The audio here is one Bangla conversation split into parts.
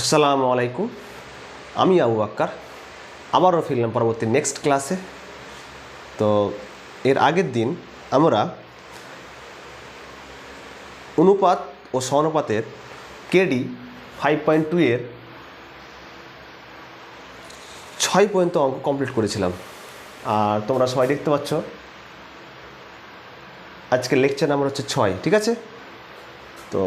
আসসালামু আলাইকুম, আমি আবু বাক্কার আবারও ফিরলাম পরবর্তী নেক্সট ক্লাসে। তো এর আগের দিন আমরা অনুপাত ও সমানুপাতের কেডি 5.2 এর 6 পর্যন্ত অঙ্ক কমপ্লিট করেছিলাম। আর তোমরা সবাই দেখতে পাচ্ছ আজকের লেকচার নাম্বার হচ্ছে 6, ঠিক আছে? তো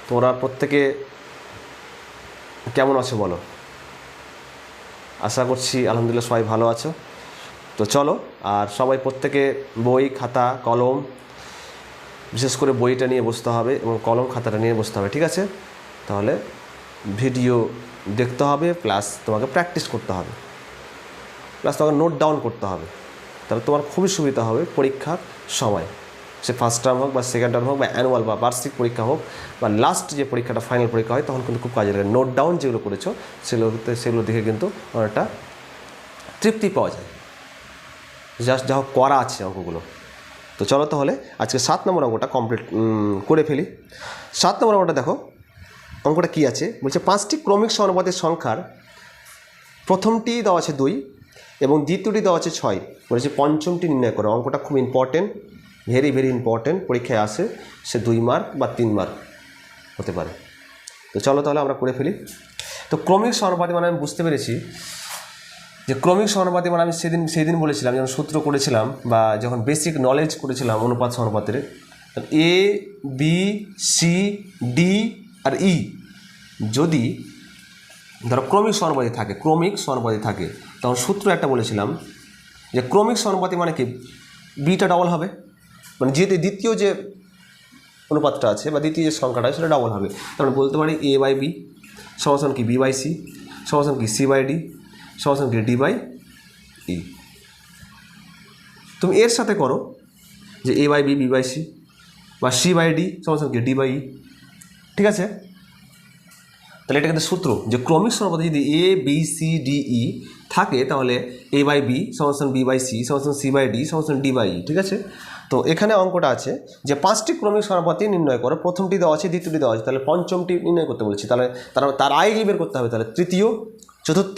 তোমরা প্রত্যেকে কেমন আছো বলো? আশা করছি আলহামদুলিল্লাহ সবাই ভালো আছো। তো চলো, আর সবাই প্রত্যেকে বই, খাতা, কলম, বিশেষ করে বইটা নিয়ে বসতে হবে এবং কলম খাতাটা নিয়ে বসতে হবে, ঠিক আছে? তাহলে ভিডিও দেখতে হবে, প্লাস তোমাকে প্র্যাকটিস করতে হবে, প্লাস তোমাকে নোট ডাউন করতে হবে। তাহলে তোমার খুবই সুবিধা হবে পরীক্ষার সময়, সে ফার্স্ট টার্ম হোক বা সেকেন্ড টার্ম হোক বা অ্যানুয়াল বা বার্ষিক পরীক্ষা হোক বা লাস্ট যে পরীক্ষাটা ফাইনাল পরীক্ষা হয়, তখন কিন্তু খুব কাজে লাগে। নোট ডাউন যেগুলো করেছো সেগুলো দেখে কিন্তু অনেকটা তৃপ্তি পাওয়া যায়, জাস্ট যা হোক করা আছে অঙ্কগুলো। তো চলো তাহলে আজকে 7 নম্বর অঙ্কটা কমপ্লিট করে ফেলি। 7 নম্বর অঙ্কটা দেখো, অঙ্কটা কী আছে বলছে, 5টি ক্রমিক সমানুপাতের সংখ্যার প্রথমটি দেওয়া আছে 2 এবং দ্বিতীয়টি দেওয়া আছে 6, বলেছে পঞ্চমটি নির্ণয় করো। অঙ্কটা খুব ইম্পর্টেন্ট, ভেরি ভেরি ইম্পর্টেন্ট, পরীক্ষায় আসে, সে 2 মার্ক বা 3 মার্ক হতে পারে। তো চলো তাহলে আমরা করে ফেলি। তো ক্রমিক সমানুপাতি মানে আমি বুঝতে পেরেছি যে ক্রমিক সমানুপাতি মানে আমি সেদিন বলেছিলাম, যখন সূত্র করেছিলাম বা যখন বেসিক নলেজ করেছিলাম অনুপাত সমানুপাতের, এ বি সি ডি আর ই যদি ধরো ক্রমিক সমানুপাতি থাকে, তখন সূত্র একটা বলেছিলাম যে ক্রমিক সমানুপাতি মানে কি, বিটা ডবল হবে, মানে যেহেতু দ্বিতীয় যে অনুপাতটা আছে বা দ্বিতীয় যে সংখ্যাটা সেটা ডবল হবে। তাহলে বলতে পারি এ বাই বি সমান কি বি বাই সি সমান কি সি বাই ডি সমান কি ডি বাই ই। তুমি এর সাথে করো যে A by B B by C বা সি বাই ডি সমান কি ডি বাই ই, ঠিক আছে? তাহলে এটা কিন্তু সূত্র যে ক্রমিক সমানুপাতে যদি A B C D E থাকে, তাহলে এ বাই বি সমান বি বাই সি সমান সি বাই ডি সমান ডি বাই ই, ঠিক আছে? তো এখানে অঙ্কটা আছে যে 5টি ক্রমিক সমানুপাতি নির্ণয় করো, প্রথমটি দেওয়া আছে, দ্বিতীয়টি দেওয়া আছে, তাহলে পঞ্চমটি নির্ণয় করতে বলেছি। তাহলে তার আগে বের করতে হবে, তাহলে তৃতীয় চতুর্থ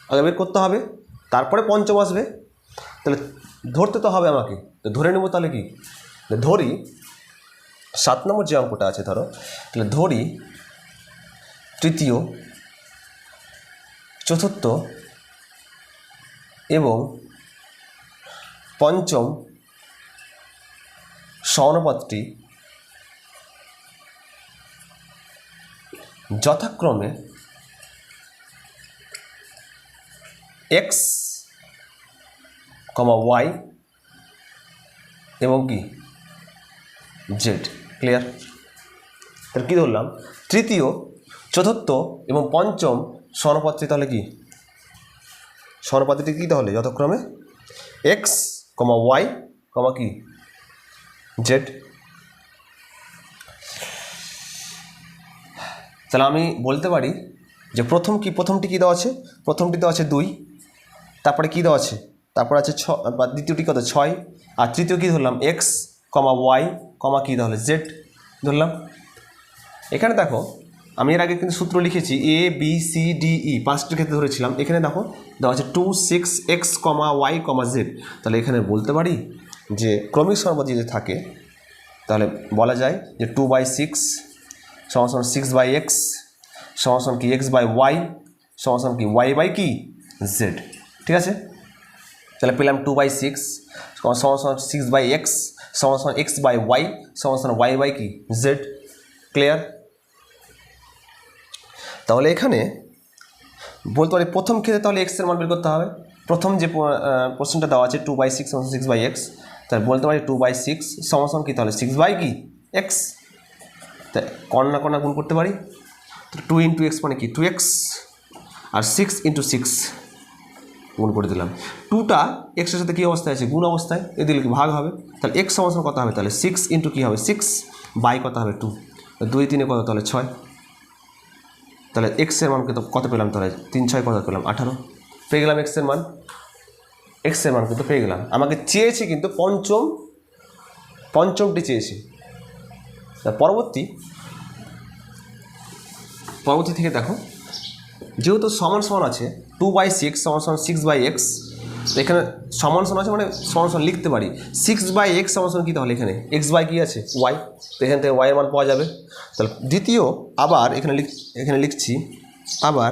আগে বের করতে হবে, তারপরে পঞ্চম আসবে। তাহলে ধরতে তো হবে আমাকে, তো ধরে নেব। তাহলে কি ধরি, 7 নম্বর যে অঙ্কটা আছে ধরো, তাহলে ধরি তৃতীয় চতুর্থ এবং পঞ্চম সমানুপাতটি যথাক্রমে এক্স, ওয়াই এবং কি জেড। ক্লিয়ার? তাহলে কী ধরলাম, তৃতীয় চতুর্থ এবং পঞ্চম সমানুপাতটি, তাহলে কি সমানুপাতটি কী, তাহলে যথাক্রমে এক্স, ওয়াই, কি জেড। তাহলে আমি বলতে পারি যে প্রথমটি কী দেওয়া আছে, প্রথমটি দেওয়া আছে 2, তারপরে কী দেওয়া আছে, তারপর আছে 6, বা দ্বিতীয়টি কত 6, আর তৃতীয় কী ধরলাম এক্স, ওয়াই, কী তাহলে জেড ধরলাম। এখানে দেখো আমি এর আগে কিন্তু সূত্র লিখেছি A B C D E 5টির ক্ষেত্রে ধরেছিলাম। এখানে দেখো দেওয়া আছে 2 6 এক্স, ওয়াই, জেড। তাহলে এখানে বলতে পারি যে ক্রমিক সমানুপাতি যদি থাকে, তাহলে বলা যায় যে 2/6 সমান 6/x সমান কি এক্স বাই ওয়াই সমান কি ওয়াই বাই কি জেড, ঠিক আছে? তাহলে পেলাম 2/6 সমান 6/x সমান এক্স বাই ওয়াই সমান ওয়াই বাই কি জেড। ক্লিয়ার? তাহলে এখানে বলতে পারি প্রথম ক্ষেত্রে তাহলে এক্সের মান বের করতে হবে। প্রথম যে প্রশ্নটা দেওয়া আছে 2/6 সমান 6/x, তাহলে বলতে পারি 2/6 সমান কি তাহলে 6 কি এক্স। তাই কর্ণা গুণ করতে পারি, 2 ইন্টু এক্স মানে কি 2x, আর 6 ইন্টু 6 গুণ করে দিলাম। 2টা এক্সের সাথে কী অবস্থায় আছে, গুণ অবস্থায়, এ দিলে কি ভাগ হবে। তাহলে এক্স সমান কত হবে, তাহলে 6 ইন্টু কী হবে 6 বাই কত হবে 2, 2 3 কত, তাহলে 6। তাহলে এক্সের মান কত পেলাম, তাহলে 3 6 কত পেলাম 18, পেয়ে গেলাম এক্সের মান কিন্তু পেয়ে গেলাম। আমাকে চেয়েছি কিন্তু পঞ্চমটি চেয়েছি। পরবর্তী পরবর্তী থেকে দেখো, যেহেতু সমান সমান আছে 2/6 সমান সমান 6/x, এখানে সমান সমান আছে মানে সমান সমান লিখতে পারি 6/x সমান সমান কী, তাহলে এখানে x বাই কী আছে y, তো এখান থেকে y এর মান পাওয়া যাবে। তাহলে দ্বিতীয় আবার এখানে লিখছি আবার,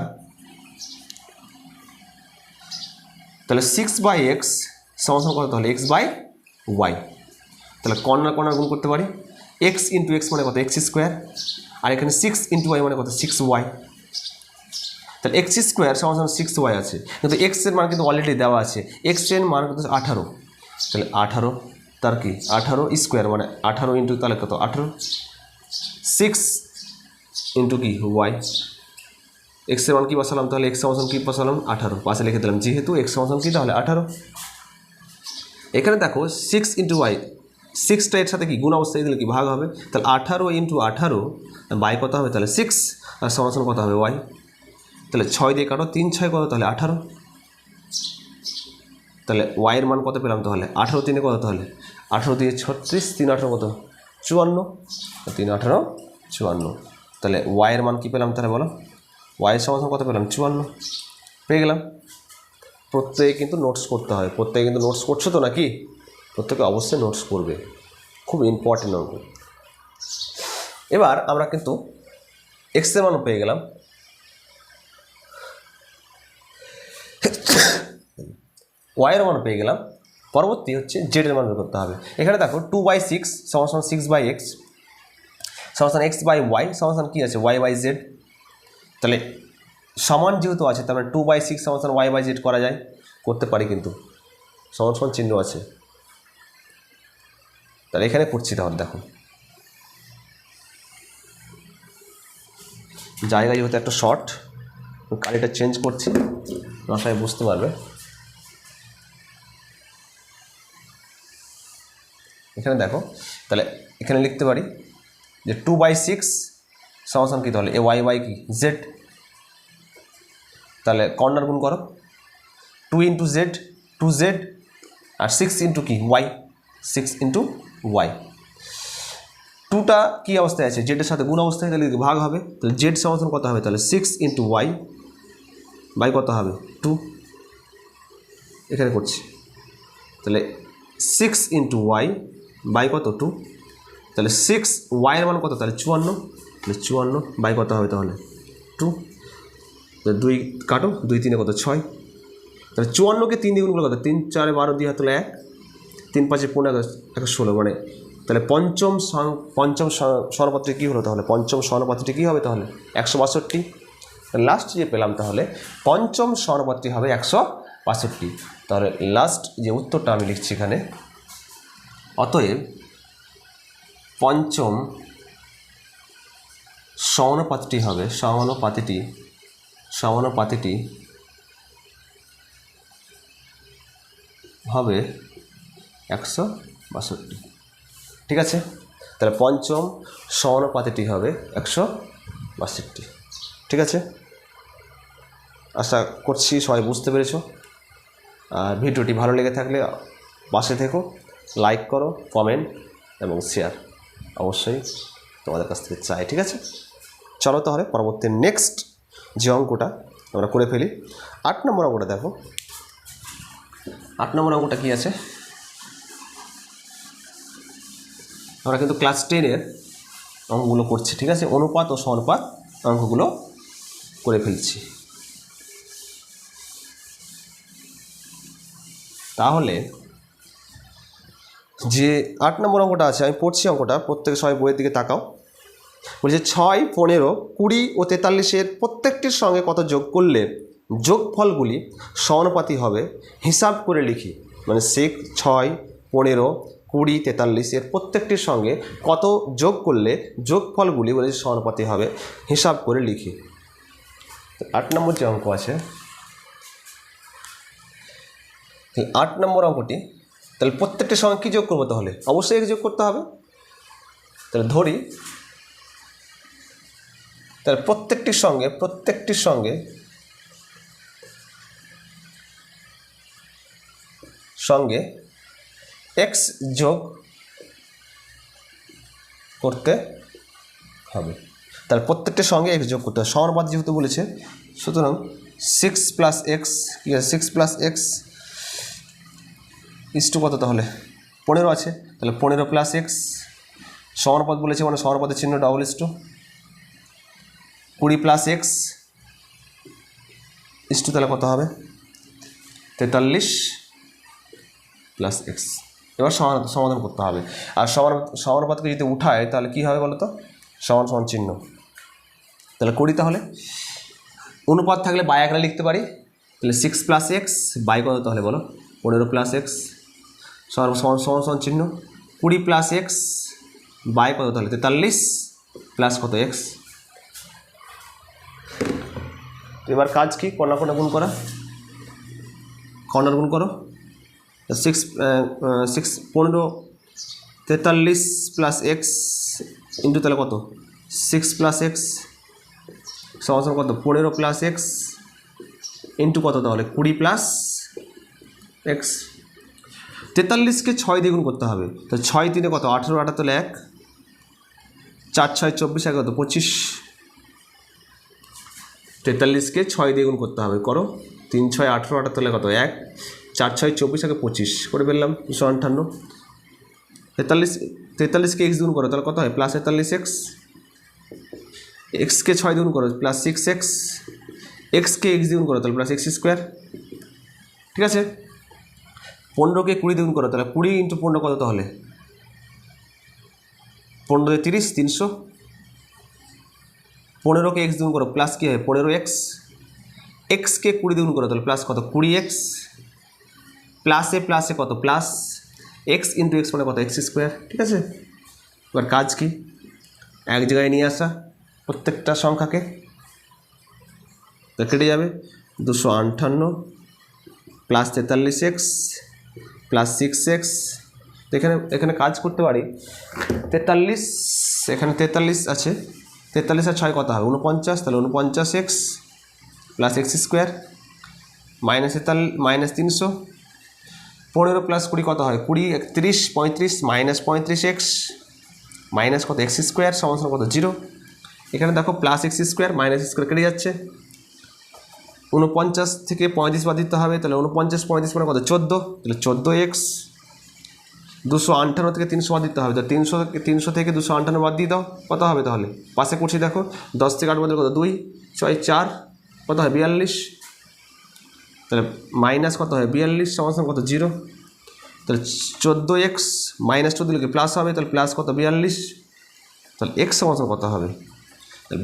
তাহলে 6/x সমান সমান কত, তাহলে x/y, তাহলে কর্নার গুণ করতে পারি, x ইন্টু এক্স মানে কত x², আর এখানে 6 ইন্টু y মানে কত 6y, তাহলে x² সমান সমান 6y আছে, কিন্তু x এর মান কিন্তু অলরেডি দেওয়া আছে, x এর মান কিন্তু 18, তাহলে 18 তার কি 18² মানে 18 ইন্টু তাহলে কত 18, 6 ইন্টু কি y, x এর মান কী বসালাম, তাহলে x সমান কী বসালাম 18, পাশে লিখে দিলাম, যেহেতু x সমান কী তাহলে 18। এখানে দেখো 6 ইন্টু y, 6টা এর সাথে কি গুণ অবস্থায় দিলে কি ভাগ হবে, তাহলে 18 ইন্টু 18 বাই কত হবে, তাহলে 6 আর সমান কত হবে y, তাহলে 6 দিয়ে কাটো, 3 6 কত, তাহলে 18, তাহলে y এর মান কত পেলাম, তাহলে 18 3 কত, তাহলে 18 দিয়ে 36, 3 18 কত 54, 3 18 54, তাহলে y এর মান কী পেলাম, তাহলে বলো y এর সমান কত পেলাম 54 পেয়ে গেলাম। প্রত্যেকে কিন্তু নোটস করতে হয়, প্রত্যেকে কিন্তু নোটস করছো তো নাকি, প্রত্যেকে অবশ্যই নোটস করবে, খুব ইম্পর্টেন্ট অঙ্ক। এবার আমরা কিন্তু x এর মানও পেয়ে গেলাম, y এর মান পেয়ে গেলাম, পরবর্তী হচ্ছে z এর মান বের করতে হবে। এখানে দেখো 2/6 সমান সমান 6/x সমান সমান x/y সমান সমান কী আছে y/z, তাহলে সমান যেহেতু আছে তার মানে 2/6 সমান সমান y/z করা যায়, করতে পারি, কিন্তু সমান সমান চিহ্ন আছে, তাহলে এখানে করছি। তাহলে দেখো জায়গা যেহেতু একটা শর্ট, কালিটা চেঞ্জ করছি, সবাই বুঝতে পারবে। এখানে দেখো, তাহলে এখানে লিখতে পারি যে 2/6 সমান সমান কী, তাহলে এ y/y কি z, তাহলে কর্নার গুণ করো, 2 ইন্টু জেড 2z আর 6 ইন্টু কি y, 6 ইন্টু y, 2টা কী অবস্থায় আছে জেডের সাথে গুণ অবস্থায়, তাহলে ভাগ হবে, তাহলে জেড সমান কত হবে, তাহলে 6 ইন্টু y বাই কত হবে 2, এখানে করছি, তাহলে 6 ইন্টু y বাই কত 2, তাহলে 6 y এর মান কত, তাহলে 54, তাহলে 54 বাই কত হবে, তাহলে 2, 2 কাটো, 2 3 কত 6, তাহলে 54কে 3 দিয়ে গুণ করলে কত, 3 4 12 দিয়ে হাতলে 1, 3 5 15 16, মানে তাহলে পঞ্চম স্বর্ণপত্রে কী হলো, তাহলে পঞ্চম স্বর্ণপত্রটি কী হবে, তাহলে 162, লাস্ট যে পেলাম তাহলে পঞ্চম স্বর্ণপত্রটি হবে 162, তাহলে লাস্ট যে উত্তরটা আমি লিখছি এখানে, অতএব পঞ্চম সমানুপাতিটি হবে হবে 162, ঠিক আছে। তাহলে পঞ্চম সমানুপাতিটি হবে 162, ঠিক আছে। আশা করছি সবাই বুঝতে পেরেছো। আর ভিডিওটি ভালো লেগে থাকলে পাশে থেকো, লাইক করো, কমেন্ট এবং শেয়ার অবশ্যই তোমাদের কাছ থেকে চাই, ঠিক আছে। চলো তাহলে পরবর্তী নেক্সট যে অঙ্কটা আমরা করে ফেলি। 8 নম্বর অঙ্কটা দেখো, 8 নম্বর অঙ্কটা কী আছে, আমরা কিন্তু ক্লাস 10-এর অঙ্কগুলো করছি, ঠিক আছে, অনুপাত ও সমানুপাত অঙ্কগুলো করে ফেলছি। তাহলে যে 8 নম্বর অঙ্কটা আছে, আমি পড়ছি অঙ্কটা, প্রত্যেকে সবাই বইয়ের দিকে তাকাও। বলছে 6, 15, 20 ও 43-এর প্রত্যেকটির সঙ্গে কত যোগ করলে যোগফলগুলি সমানুপাতি হবে হিসাব করে লিখি। মানে 6, 15, 20, 43-এর প্রত্যেকটির সঙ্গে কত যোগ করলে যোগফলগুলি বলে সমানুপাতি হবে হিসাব করে লিখি। 8 নম্বর যে অঙ্ক আছে, 8 নম্বর অঙ্কটি, তাহলে প্রত্যেকটির সঙ্গে কী যোগ করবো, তাহলে অবশ্যই যোগ করতে হবে। তাহলে ধরি, তাহলে প্রত্যেকটির সঙ্গে x যোগ করতে হবে। তার প্রত্যেকটার সঙ্গে এক্স যোগ করতে হবে, সমানুপাত যেহেতু বলেছে, সুতরাং 6 প্লাস এক্স, কী আছে 6 প্লাস এক্স ইস টু কত, তাহলে 15 আছে, তাহলে 15 প্লাস এক্স, সমানুপাত বলেছে মানে সমানুপাতের চিহ্ন double is to 20 plus x is to, তাহলে কত হবে 43 প্লাস এক্স। এবার সমাধান করতে হবে। আর সমানুপাতকে যদি উঠায় তাহলে কী হবে বলো তো, সমান সমান চিহ্ন, তাহলে করি। তাহলে অনুপাত থাকলে বাই আকারে লিখতে পারি, তাহলে 6 প্লাস এক্স বাই কত তাহলে বলো 15 প্লাস এক্স সমান সমান সমান চিহ্ন 20 প্লাস এক্স বাই কত তাহলে 43 প্লাস কত এক্স। এবার কাজ কি, কর্নার কর্নার গুণ করা, কর্নার গুণ করো, 6 15 43 প্লাস এক্স ইন্টু তাহলে কত 6 প্লাস এক্স সমান কত 15 প্লাস এক্স ইন্টু কত তাহলে 20 প্লাস এক্স। 43কে 6 দিয়ে গুণ করতে হবে, তো 6 3 কত 18 18 তাহলে 1, 4 6 24 1 কত 25। 43কে 6 দিয়ে গুণ করতে হবে, করো 3 6 18 18 তাহলে কত 1, 4 6 24 1 25 করে ফেললাম 258। 43কে এক্স গুণ করো তাহলে কত হয় প্লাস 43 এক্স, এক্সকে 6 দিয়ে গুণ করো প্লাস 6 এক্স, এক্সকে এক্স দিয়ে গুণ করো তাহলে প্লাস এক্স স্কোয়ার। ঠিক আছে, 15কে 20 দিয়ে গুণ করো তাহলে 20 ইন্টু 15 কত তাহলে 15 30 300। 15কে এক্স গুণ করো প্লাস কী হয় 15 এক্স, এক্সকে 20 দিয়ে গুণ করো তাহলে প্লাস কত 20 এক্স, প্লাসে কত প্লাস এক্স ইন্টু এক্স মানে কত এক্স স্কোয়ার। ঠিক আছে, এবার কাজ কি এক জায়গায় নিয়ে আসা প্রত্যেকটা সংখ্যাকে, তো কেটে যাবে 258 প্লাস 43 এক্স প্লাস 6 এক্স। তো এখানে কাজ করতে পারি 43, এখানে 43 আছে, 43 আর 6 কত হবে 49, তাহলে 49 x plus x square minus 300। 15 plus 20 কত হয় 20 31 35 মাইনাস 35 এক্স মাইনাস কত এক্স স্কোয়ার সমান কত 0। এখানে দেখো plus x square minus square কেটে যাচ্ছে, 49 থেকে 35 বাদ দিতে হবে, তাহলে 49 35 মানে কত 14, তাহলে 14 এক্স। 258 থেকে 300 বাদ দিতে হবে, তো 300 থেকে 258 বাদ দিয়ে দাও, কত হবে তাহলে পাশে করছি দেখো 10 থেকে 8 বাদ কত 2 6 4 কত হয় 42, তাহলে মাইনাস কত হয় 42 সমান কত 0, তাহলে 14 এক্স মাইনাস 14 লিখে প্লাস হবে, তাহলে প্লাস কত 42, তাহলে এক্স সমান কত হবে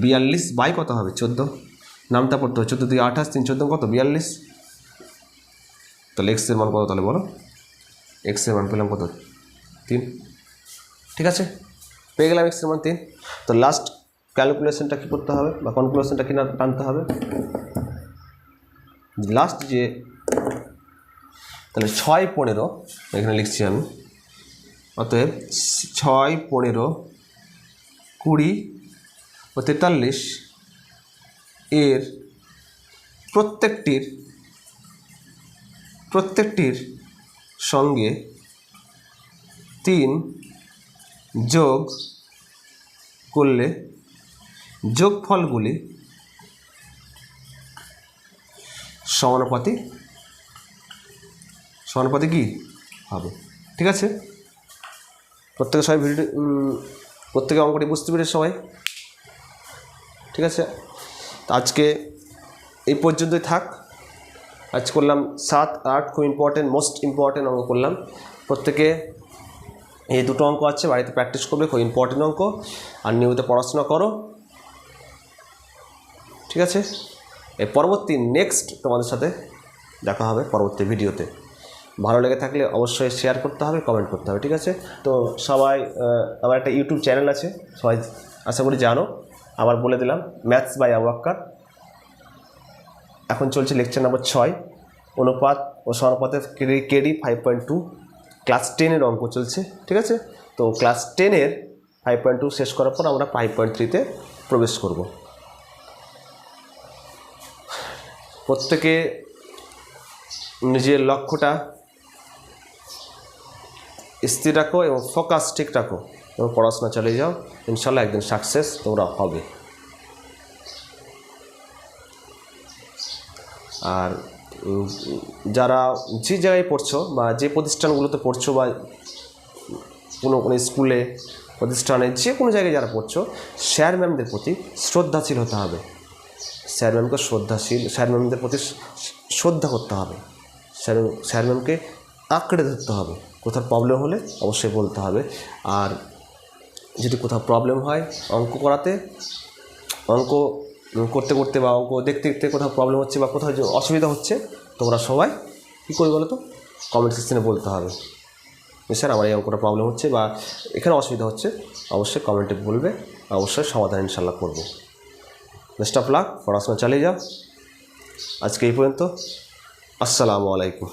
42 বাই কত হবে 14, নামটা পড়তে হবে 14 2 28 3 14 কত 42, তাহলে এক্সের মান কত তাহলে বলো, এক্সের মান পেলাম কত 3। ঠিক আছে, পেয়ে গেলাম এক্সের মান 3। তো লাস্ট ক্যালকুলেশনটা কী করতে হবে বা কনক্লুশনটা কি না টানতে হবে, লাস্ট যে তাহলে 6 15 এখানে লিখছি আমি, অতএব 6 15 20 ও 43 এর প্রত্যেকটির সঙ্গে 3 যোগ করলে যোগফলগুলি সমানুপাতি কি হবে। ঠিক আছে, প্রত্যেকে সবাই প্রত্যেকে অঙ্কটি বুঝতে পেরেছে সবাই। ঠিক আছে, তো আজকে এই পর্যন্তই থাক। আজ করলাম 7 8 খুব ইম্পর্টেন্ট মোস্ট ইম্পর্টেন্ট অঙ্ক করলাম। প্রত্যেকে এই দুটো অঙ্ক আছে, বাড়িতে প্র্যাকটিস করবে, খুব ইম্পর্টেন্ট অঙ্ক, আর নিয়মিত পড়াশোনা করো। ঠিক আছে, এই পরবর্তী নেক্সট তোমাদের সাথে দেখা হবে পরবর্তী ভিডিওতে। ভালো লেগে থাকলে অবশ্যই শেয়ার করতে হবে, কমেন্ট করতে হবে। ঠিক আছে, তো সবাই আমার একটা ইউটিউব চ্যানেল আছে, সবাই আশা করি জানো, আবার বলে দিলাম, ম্যাথস বাই আবু বকর। এখন চলছে লেকচার নাম্বার 6, অনুপাত ও সমানুপাতের কেডি 5.2, ক্লাস 10-এর অঙ্ক চলছে। ঠিক আছে, তো ক্লাস 10-এর 5.2 শেষ করার পর আমরা 5.3-তে প্রবেশ করব। প্রত্যেকে নিজের লক্ষ্যটা স্থির রাখো এবং ফোকাস ঠিক রাখো এবং পড়াশোনা চালিয়ে যাও, ইনশাল্লাহ একদিন সাকসেস তোমরা হবে। আর যারা যে জায়গায় পড়ছো বা যে প্রতিষ্ঠানগুলোতে পড়ছো বা কোনো স্কুলে প্রতিষ্ঠানে যে কোনো জায়গায় যারা পড়ছো, স্যার ম্যামদের প্রতি শ্রদ্ধাশীল হতে হবে। স্যার ম্যামদের প্রতি শ্রদ্ধা করতে হবে। স্যার ম্যামকে আঁকড়ে ধরতে হবে। কোথাও প্রবলেম হলে অবশ্যই বলতে হবে। আর যদি কোথাও প্রবলেম হয় অঙ্ক করতে বা অঙ্ক দেখতে কোথাও প্রবলেম হচ্ছে বা কোথাও যে অসুবিধা হচ্ছে, তোমরা সবাই কী করবে বলো তো, কমেন্ট সেকশনে বলতে হবে স্যার আমার এই অঙ্কটা প্রবলেম হচ্ছে বা এখানে অসুবিধা হচ্ছে, অবশ্যই কমেন্টে বলবে, অবশ্যই সমাধান ইনশাল্লাহ করবো। বেস্ট অফ লাক, পড়াশোনা চালিয়ে যাও। আজকে এই পর্যন্ত। আসসালামু আলাইকুম।